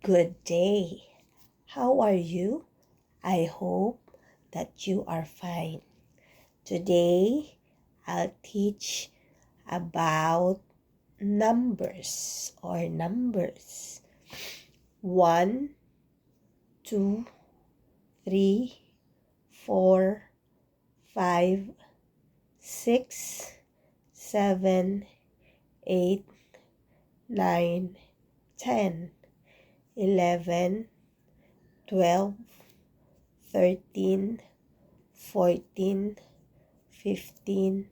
Good day. How are you? I hope that you are fine. Today, I'll teach about numbers. 1, 2, 3, 4, 5, 6, 7, 8, 9, 10, 11, 12, 13, 14, 15,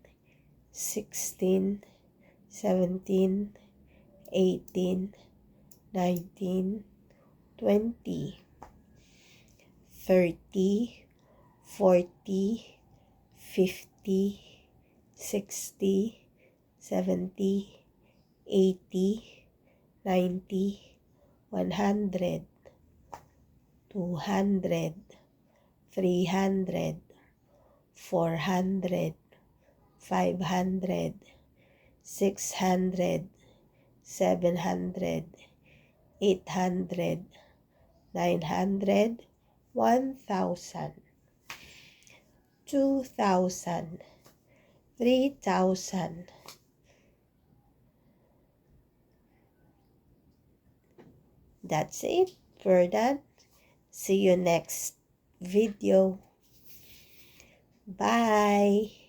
16, 17, 18, 19, 20, 30, 40, 50, 60, 70, 80, 90, 100, 200, 300, 400, 500, 600, 700, 800, 900, 1,000, 2,000, 3,000. That's it for that. See you next video. Bye.